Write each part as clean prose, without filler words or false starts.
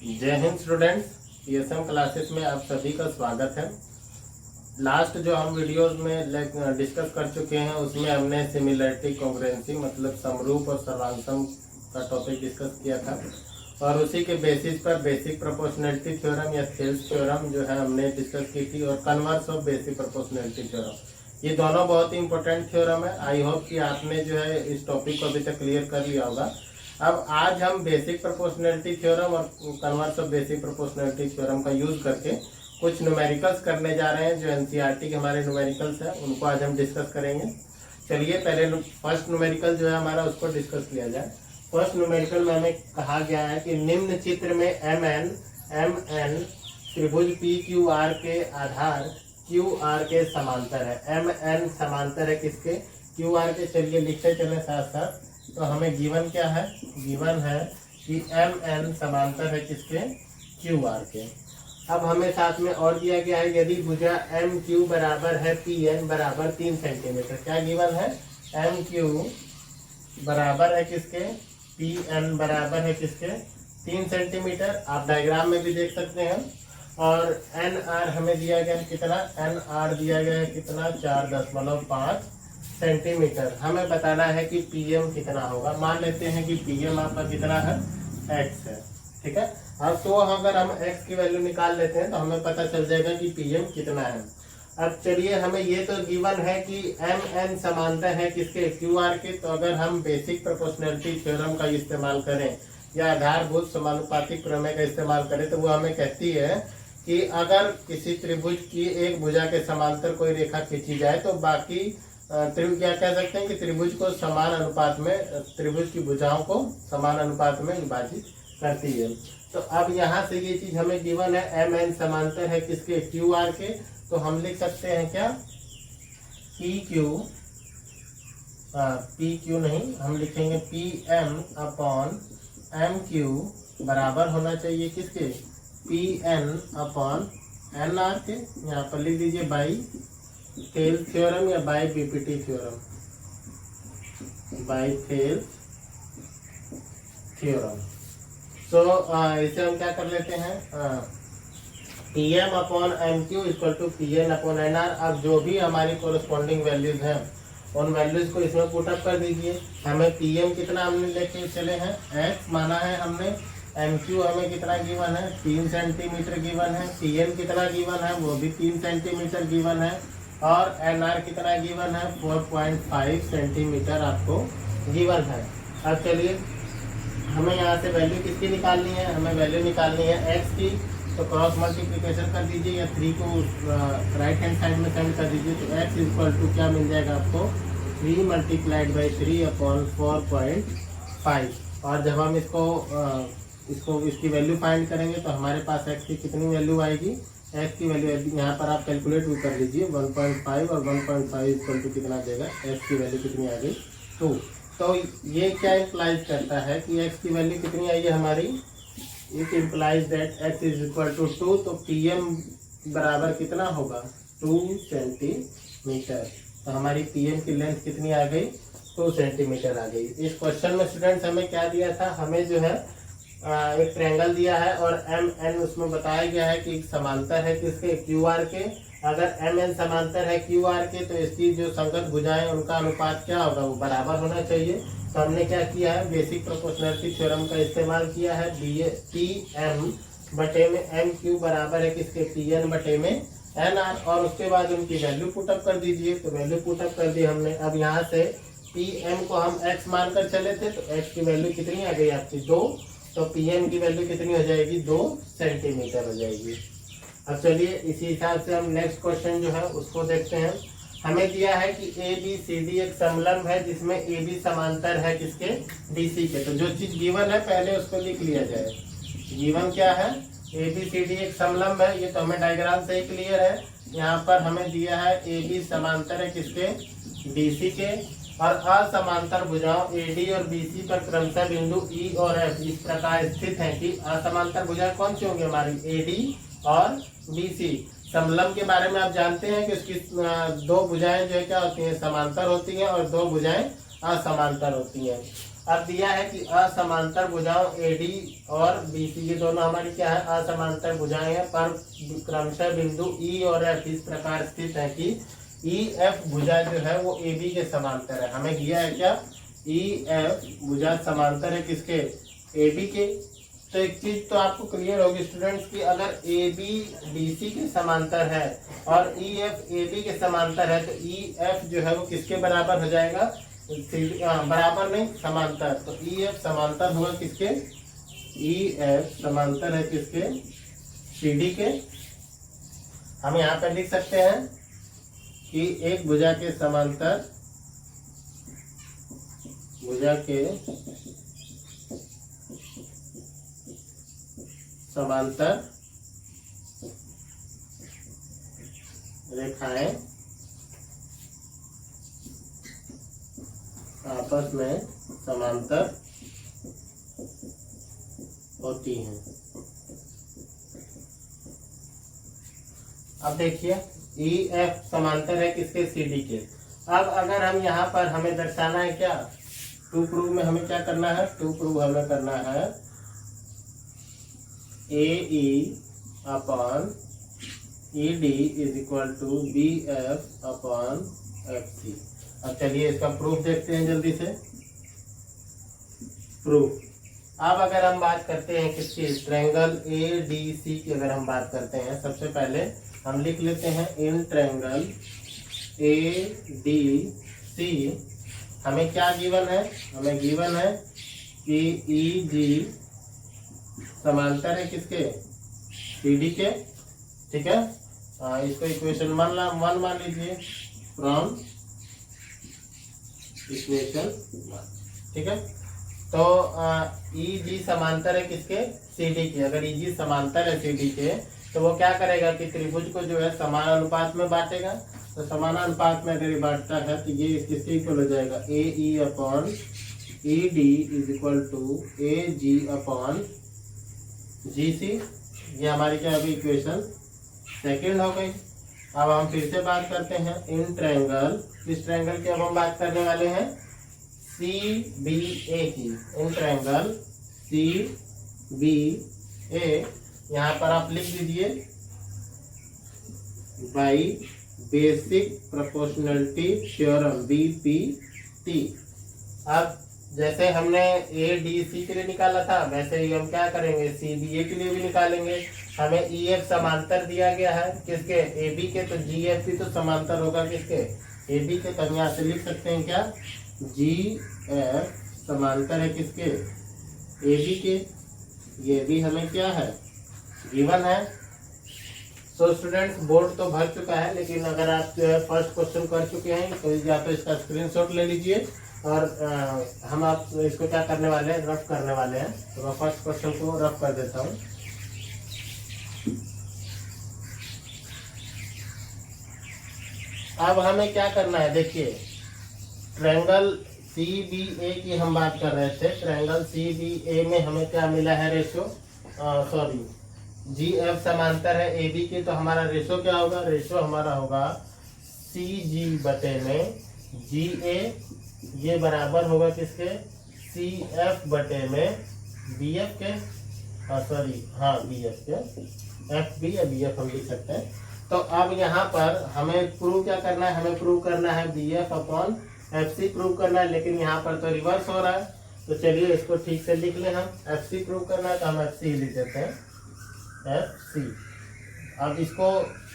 जय Hind students, PSM classes में आप सभी का स्वागत है। लास्ट जो हम वीडियोस में डिस्कस कर चुके हैं उसमें हमने सिमिलरिटी कॉन्ग्रुएंसी मतलब समरूप और सर्वांगसम का टॉपिक डिस्कस किया था और उसी के बेसिस पर बेसिक प्रोपोर्शनैलिटी थ्योरम या थेल्स थ्योरम जो है हमने डिस्कस की थी और converse of basic proportionality theorem. ये दोनों बहुत ही इंपॉर्टेंट थ्योरम है। आई होप कि आपने जो है इस टॉपिक को अभी तक क्लियर कर लिया होगा। अब आज हम बेसिक प्रोपोर्शनैलिटी थ्योरम और converse of basic proportionality theorem का यूज करके कुछ न्यूमेरिकल्स करने जा रहे हैं। जो एनसीईआरटी के हमारे न्यूमेरिकल्स हैं उनको आज हम डिस्कस करेंगे। चलिए पहले फर्स्ट न्यूमेरिकल जो है हमारा उसको डिस्कस किया जाए। फर्स्ट न्यूमेरिकल में हमें कहा गया है कि निम्न चित्र में एम एन त्रिभुज पी क्यू आर के आधार क्यू आर के समांतर है। एम एन समांतर है किसके? क्यू आर के। चलिए लिखते चले साथ साथ। तो हमें गिवन क्या है? गिवन है कि एम एन समांतर है किसके? क्यू आर के। अब हमें साथ में और दिया गया है यदि भुजा एम क्यू बराबर है पी एन बराबर 3 सेंटीमीटर। क्या गिवन है? एम क्यू बराबर है किसके? पी एन बराबर है किसके? 3 सेंटीमीटर। आप डायग्राम में भी देख सकते हैं। और एन आर हमें दिया गया कितना? एन आर दिया गया है कितना? 4.5 सेंटीमीटर। हमें बताना है कि पीएम कितना होगा। मान लेते हैं कि पीएम आपका कितना है? एक्स है। ठीक है। अब तो अगर हम एक्स की वैल्यू निकाल लेते हैं तो हमें पता चल जाएगा कि पीएम कितना है। अब चलिए हमें ये तो गिवन है कि एम एन समांतर है किसके? क्यू आर के। तो अगर हम बेसिक प्रोपोर्शनैलिटी थ्योरम का इस्तेमाल करें या आधारभूत समानुपातिक प्रमेय का इस्तेमाल करें तो वो हमें कहती है कि अगर किसी त्रिभुज की एक भुजा के समांतर कोई रेखा खींची जाए तो बाकी त्रिभुज क्या कह सकते हैं कि त्रिभुज को समान अनुपात में, त्रिभुज की भुजाओं को समान अनुपात में विभाजित करती है। तो अब यहाँ से ये चीज हमें गिवन है एम एन समांतर है किसके? क्यू आर के। तो हम लिख सकते हैं क्या? पी क्यू नहीं, हम लिखेंगे P M upon M Q बराबर होना चाहिए किसके? P N upon N R के। यहाँ पर लिख दीजिए बाई थेल्स थ्योरम या by BPT theorem. By Thales theorem. तो इसे हम क्या कर लेते हैं? P M upon M Q equal to P N upon N R. अब जो भी हमारी कोरस्पॉन्डिंग वैल्यूज हैं उन वैल्यूज को इसमें पुटअप कर दीजिए। हमें पी एम कितना हमने लेके चले हैं? एक्स माना है हमने। एम क्यू हमें कितना गिवन है? 3 सेंटीमीटर गिवन है। पी एन कितना गिवन है? वो भी 3 सेंटीमीटर गिवन है। और एन आर कितना गिवन है? 4.5 सेंटीमीटर आपको गिवन है। अब चलिए हमें यहाँ से वैल्यू किसकी निकालनी है? हमें वैल्यू निकालनी है एक्स की। तो क्रॉस मल्टीप्लिकेशन कर दीजिए या 3 को राइट हैंड साइड में सेंड कर दीजिए। तो एक्स इक्वल टू क्या मिल जाएगा आपको? 3 मल्टीप्लाइड बाई 3 अपॉन 4.5। और जब हम इसकी वैल्यू फाइंड करेंगे तो हमारे पास एक्स की कितनी वैल्यू आएगी? एक्स की वैल्यू यहाँ पर आप कैलकुलेट भी कर लीजिए। 1.5 और 1.5 इक्वल टू कितना देगा? एक्स की वैल्यू कितनी आ गई? 2। तो ये क्या इम्प्लाइज करता है कि एक्स की वैल्यू कितनी आई है हमारी? It implies that X is equal to 2। तो पीएम बराबर कितना होगा? 2 सेंटीमीटर। तो हमारी पीएम की लेंथ कितनी आ गई? 2 सेंटीमीटर आ गई। इस क्वेश्चन में स्टूडेंट्स हमें क्या दिया था? हमें जो है एक ट्रायंगल दिया है और एम एन उसमें बताया गया है कि समांतर है किसके? क्यू आर के। अगर एम एन समांतर है क्यू आर के तो इसकी जो संगत भुजाएं उनका अनुपात क्या होगा? वो बराबर होना चाहिए। तो हमने क्या किया है? बेसिक प्रोपोर्शनैलिटी थ्योरम का इस्तेमाल किया है। पी एम बटे में एम क्यू बराबर है किसके? पी एन बटे में एन आर। और उसके बाद उनकी वैल्यू पुटअप कर दीजिए। तो वैल्यू पुटअप कर दी हमने। अब यहाँ से पी एम को हम एक्स मानकर चले थे तो एक्स की वैल्यू कितनी आ गई आपकी? 2। तो पीएम की वैल्यू कितनी हो जाएगी? 2 सेंटीमीटर हो जाएगी। अब चलिए इसी हिसाब से हम नेक्स्ट क्वेश्चन जो है उसको देखते हैं। हमें दिया है कि ए बी सी डी एक समलंब है जिसमें ए बी समांतर है किसके? डीसी के। तो जो चीज गिवन है पहले उसको लिख लिया जाए। गिवन क्या है? ए बी सी डी एक समलंब है। ये तो हमें डायग्राम से ही क्लियर है। यहाँ पर हमें दिया है ए बी समांतर है किसके? डीसी के। और असमांतर भुजाओं एडी और बीसी पर क्रमशः बिंदु ई और एफ इस प्रकार स्थित हैं कि असमांतर भुजाएं कौन सी होंगी हमारी? एडी और बीसी। समलंब के बारे में आप जानते हैं कि उसकी 2 भुजाएं जो है क्या होती हैं? समांतर होती हैं और 2 भुजाएं असमांतर होती हैं। अब दिया है कि असमांतर भुजाओं एडी और बीसी, ये दोनों हमारी क्या है, असमांतर भुजाएं हैं, पर क्रमशः बिंदु ई और एफ इस प्रकार स्थित है कि ई एफ भुजा जो है वो ए बी के समांतर है। हमें दिया है क्या, ई एफ भुजा समांतर है किसके, ए बी के। तो एक चीज तो आपको क्लियर होगी स्टूडेंट्स कि अगर ए बी डी सी के समांतर है और ई एफ ए बी के समांतर है तो ई एफ जो है वो किसके बराबर हो जाएगा, बराबर नहीं समांतर। तो ई एफ समांतर होगा किसके, ई एफ समांतर है किसके, सी डी के। हम यहाँ पे लिख सकते हैं कि एक भुजा के समांतर, भुजा के समांतर रेखाएं आपस में समांतर होती हैं। अब देखिए ई एफ समांतर है किसके, सी डी के। अब अगर हम यहाँ पर हमें दर्शाना है क्या, टू प्रूव में हमें क्या करना है, टू प्रूव हमें करना है A E upon E D is equal to B F upon F C. अब चलिए इसका प्रूफ देखते हैं जल्दी से। प्रूफ, अब अगर हम बात करते हैं किसकी, ट्रायंगल ए डी सी की अगर हम बात करते हैं, सबसे पहले हम लिख लेते हैं in triangle A D C हमें क्या गिवन है, हमें गिवन है कि ई जी समांतर है किसके, सी डी के। ठीक है, इसको इक्वेशन 1 मान लीजिए फ्रॉम इक्वेशन 1। ठीक है, तो ई जी समांतर है किसके, सी डी के। अगर ई जी समांतर है सी डी के तो वो क्या करेगा कि त्रिभुज को जो है समान अनुपात में बांटेगा। तो समान अनुपात में अगर ये बांटता है तो ये किसके इक्वल हो जाएगा, A E upon E D is equal to A G upon G C. ये हमारी क्या अभी इक्वेशन सेकंड हो गई। अब हम फिर से बात करते हैं इन ट्रायंगल, किस ट्रायंगल की अब हम बात करने वाले हैं, सी बी ए की। इन ट्रायंगल सी बी ए, यहाँ पर आप लिख दीजिए by basic proportionality theorem BPT। अब जैसे हमने ए डी सी के लिए निकाला था वैसे ही हम क्या करेंगे, सी बी ए के लिए भी निकालेंगे। हमें ई एफ समांतर दिया गया है किसके, ए बी के, तो जी एफ भी तो समांतर होगा किसके, ए बी के। तो हम यहाँ से लिख सकते हैं क्या, जी एफ समांतर है किसके, ए बी के। ये भी हमें क्या है, गिवन है। सो स्टूडेंट्स, बोर्ड तो भर चुका है, लेकिन अगर आप जो है फर्स्ट क्वेश्चन कर चुके हैं तो या तो इसका स्क्रीनशॉट ले लीजिए और हम आप इसको क्या करने वाले हैं, रफ करने वाले हैं। तो मैं फर्स्ट क्वेश्चन को रफ कर देता हूँ। अब हमें क्या करना है, देखिए ट्रायंगल सी बी ए की हम बात कर रहे थे। ट्रायंगल सी बी ए में हमें क्या मिला है, रेशो, सॉरी जी एफ समांतर है ए बी के। तो हमारा रेशो क्या होगा, रेशो हमारा होगा सी जी बटे में जी ए, ये बराबर होगा किसके, सी एफ बटे में बी एफ के, सॉरी हाँ बी एफ के, एफ बी या बी एफ हम लिख सकते हैं। तो अब यहाँ पर हमें प्रूव क्या करना है, हमें प्रूव करना है B F upon F C prove करना है, लेकिन यहाँ पर तो रिवर्स हो रहा है। तो चलिए इसको ठीक से लिख लें, हम एफ सी प्रूव करना है तो हम एफ सी लिख देते हैं, एफ सी। अब इसको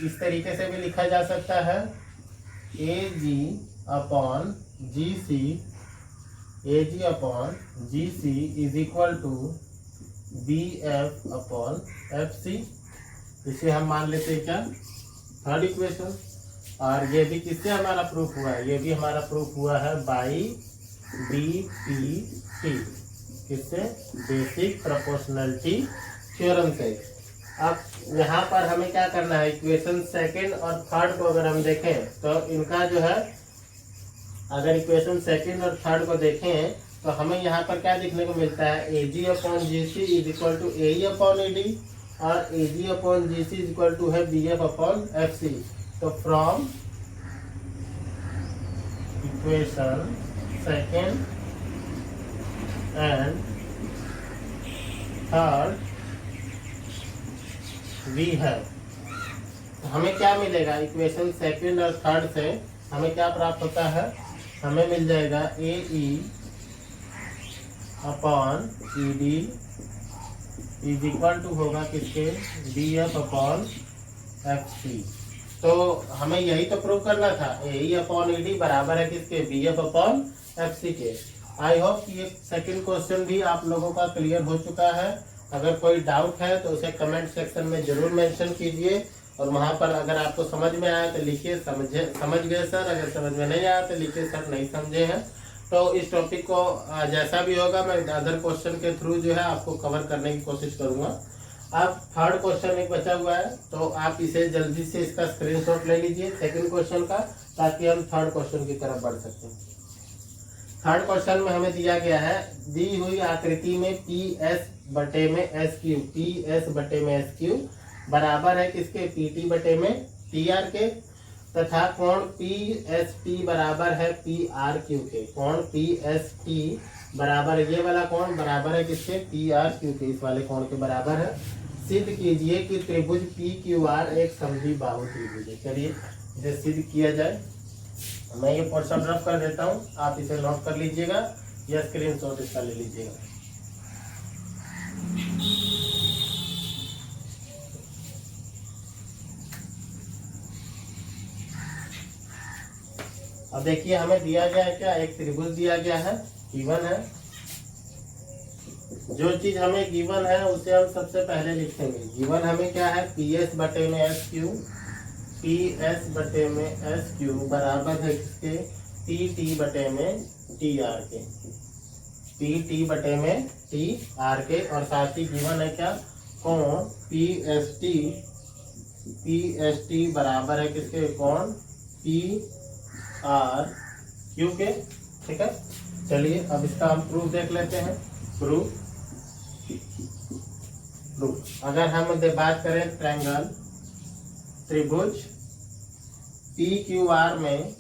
इस तरीके से भी लिखा जा सकता है, A G upon G C, A G upon G C is equal to B F upon F C. इसे हम मान लेते हैं क्या, थर्ड इक्वेशन। और ये भी किससे हमारा प्रूफ हुआ है, ये भी हमारा प्रूफ हुआ है बाई BPT, किससे, बेसिक प्रोपोर्शनलिटी थ्योरम से। अब यहाँ पर हमें क्या करना है, इक्वेशन सेकंड और थर्ड को अगर हम देखें तो इनका जो है, अगर इक्वेशन सेकंड और थर्ड को देखें तो हमें यहाँ पर क्या देखने को मिलता है, A G upon G C is equal to A E upon A D, और A G upon G C is equal to है B F upon F C. तो from equation second and third we have. हमें क्या मिलेगा, equation second और third से हमें क्या प्राप्त होता है, हमें मिल जाएगा A E upon E D is equal to होगा किसके, D F upon F C. तो हमें यही तो प्रूव करना था, ए ई अपॉन ई डी बराबर है किसके, B F upon F C के। आई होप कि ये सेकंड क्वेश्चन भी आप लोगों का क्लियर हो चुका है। अगर कोई डाउट है तो उसे कमेंट सेक्शन में जरूर मेंशन कीजिए, और वहां पर अगर आपको समझ में आया तो लिखिए समझ गए सर, अगर समझ में नहीं आया तो लिखिए सर नहीं समझे हैं। तो इस टॉपिक को जैसा भी होगा मैं अदर क्वेश्चन के थ्रू जो है आपको कवर करने की कोशिश करूंगा। अब थर्ड क्वेश्चन एक बचा हुआ है, तो आप इसे जल्दी से इसका स्क्रीनशॉट ले लीजिए सेकंड क्वेश्चन का, ताकि हम थर्ड क्वेश्चन की तरफ बढ़ सकते हैं। थर्ड क्वेश्चन में हमें दिया गया है, दी हुई आकृति में पी एस बटे में एस क्यू, पी एस बटे में एस क्यू बराबर है किसके, पी टी बटे में टी आर के, तथा कोण पी एस टी बराबर है पी आर क्यू के। कोण पी एस टी बराबर, ये वाला कोण बराबर है किसके, पी आर क्यू के, इस वाले कोण के बराबर है। सिद्ध कीजिए कि त्रिभुज पी क्यू आर एक समद्वि बाहु त्रिभुज है। चलिए इसे सिद्ध किया जाए। मैं ये पोर्शन रफ कर देता हूँ, आप इसे नोट कर लीजिएगा या स्क्रीनशॉट इसका ले लीजिएगा। अब देखिए हमें दिया गया है क्या, एक त्रिभुज दिया गया है, गिवन है। जो चीज हमें गिवन है उसे हम सबसे पहले लिखेंगे। गिवन हमें क्या है, पी एस बटे में एस क्यू, पी एस बटे में एस क्यू बराबर है किसके, पी टी बटे में टी आर के, पी टी बटे में टी आर के। और साथ ही गिवन है क्या, कोण पी एस टी बराबर है किसके, कोण पी आर क्यू के। ठीक है, चलिए अब इसका हम प्रूफ देख लेते हैं। प्रूफ अगर हम बात करें ट्रायंगल त्रिभुज पी क्यू आर में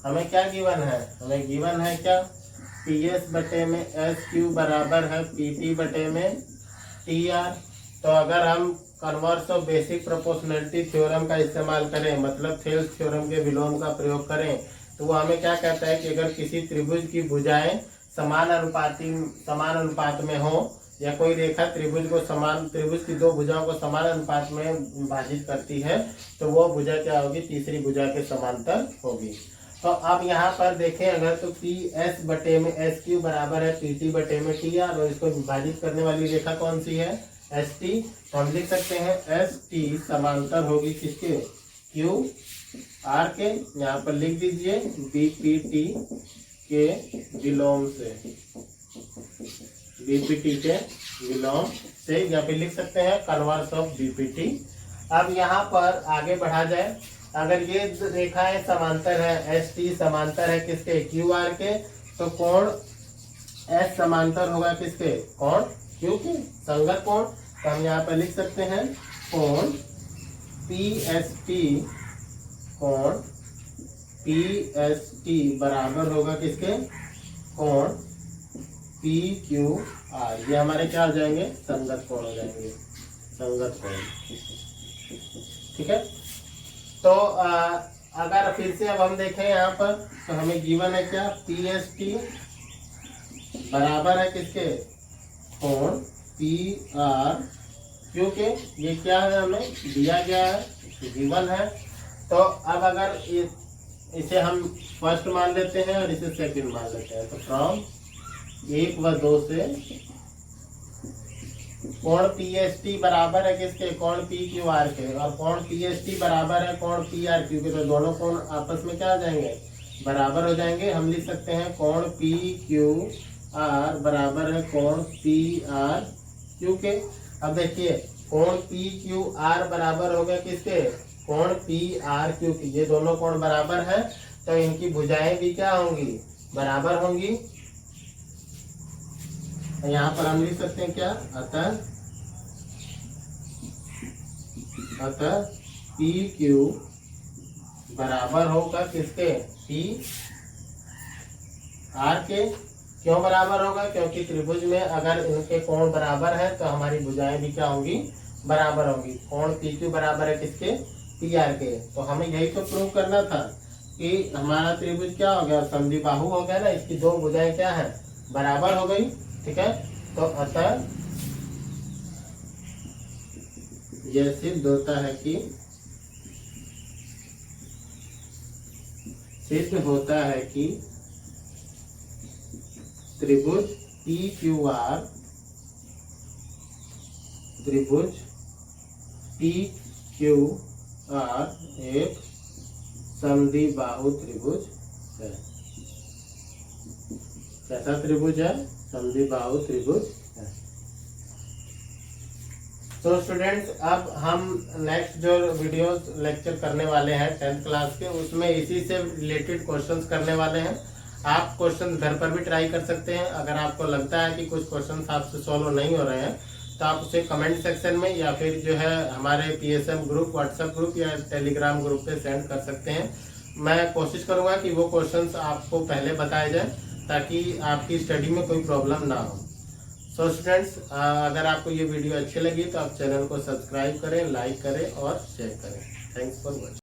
हमें क्या गिवन है, हमें गिवन है क्या, पी एस बटे में एस क्यू बराबर है पी टी बटे में टी आर। तो अगर हम converse of basic proportionality theorem का इस्तेमाल करें, मतलब थेल्स थ्योरम के विलोम का प्रयोग करें, तो वो हमें क्या कहता है कि अगर किसी त्रिभुज की भुजाएं समान अनुपात में हो, या कोई रेखा त्रिभुज की दो भुजाओं को समान अनुपात में विभाजित करती है, तो वो भुजा क्या होगी, तीसरी भुजा के समांतर होगी। तो अब यहाँ पर देखें अगर, तो पी एस बटे में एस क्यू बराबर है पी टी बटे में टी आर, और इसको विभाजित करने वाली रेखा कौन सी है, एस टी। तो हम लिख सकते हैं एस टी समांतर होगी किसके, क्यू आर के। यहाँ पर लिख दीजिए बी पी टी के विलोम से, बीपीटी के विलोम से, या फिर लिख सकते हैं कन्वर्स ऑफ बीपीटी। अब यहाँ पर आगे बढ़ा जाए, अगर ये रेखाएं समांतर है, एस टी समांतर है किसके, क्यू आर के, तो कोण एस समांतर होगा किसके, कोण क्यू के, संगत कोण। तो हम यहाँ पर लिख सकते हैं कोण पी एस टी, कोण पी एस टी बराबर होगा किसके, कोण पी क्यू आर। ये हमारे क्या हो जाएंगे, संगत कोण हो जाएंगे, संगत कोण। ठीक है, तो अगर फिर से अब हम देखें यहाँ पर, तो हमें गिवन है क्या, पी एस टी बराबर है किसके, कोण पी आर क्यू के। ये क्या है, हमें दिया गया है, गिवन है। तो अब अगर इसे हम फर्स्ट मान लेते हैं और इसे सेकंड मान लेते हैं, तो फ्रॉम 1 व 2 से कोण पी एस टी बराबर है किसके, कोण पी क्यू आर के, और कोण पी एस टी बराबर है कोण पी आर क्यू के। तो दोनों कोण आपस में क्या हो जाएंगे, बराबर हो जाएंगे। हम लिख सकते हैं कोण पी क्यू आर बराबर है कोण पी आर क्यू के। अब देखिए कोण पी क्यू आर बराबर हो गया किसके, कोण पी आर क्यू की। ये दोनों कोण बराबर है, तो इनकी भुजाएं भी क्या होंगी, बराबर होंगी। यहाँ पर हम लिख सकते हैं क्या, अतः पी क्यू बराबर होगा किसके, पी आर के क्यों बराबर होगा? क्योंकि त्रिभुज में अगर इनके कोण बराबर है तो हमारी भुजाएं भी क्या होंगी? बराबर होंगी। कोण पी क्यू बराबर है किसके? पी आर के। तो हमें यही तो प्रूव करना था कि हमारा त्रिभुज क्या हो गया? समद्विबाहु हो गया ना, इसकी दो भुजाएं क्या है? बराबर हो गई। ठीक है, तो अतः यह सिद्ध होता है कि त्रिभुज पी क्यू आर एक समद्विबाहु त्रिभुज है। कैसा त्रिभुज है? समद्विबाहु त्रिभुज है। तो स्टूडेंट्स, अब हम नेक्स्ट जो वीडियोस लेक्चर करने वाले हैं 10th क्लास के, उसमें इसी से रिलेटेड क्वेश्चंस करने वाले हैं। आप क्वेश्चंस घर पर भी ट्राई कर सकते हैं। अगर आपको लगता है कि कुछ क्वेश्चंस आपसे सॉल्व नहीं हो रहे हैं तो आप उसे कमेंट सेक्शन में या फिर जो है हमारे पीएसएम ग्रुप, व्हाट्सएप ग्रुप या टेलीग्राम ग्रुप पे सेंड कर सकते हैं। मैं कोशिश करूंगा कि वो क्वेश्चंस आपको पहले बताए जाए ताकि आपकी स्टडी में कोई प्रॉब्लम ना हो। सो स्टूडेंट्स, अगर आपको ये वीडियो अच्छी लगी तो आप चैनल को सब्सक्राइब करें, लाइक करें और शेयर करें। Thanks for watching.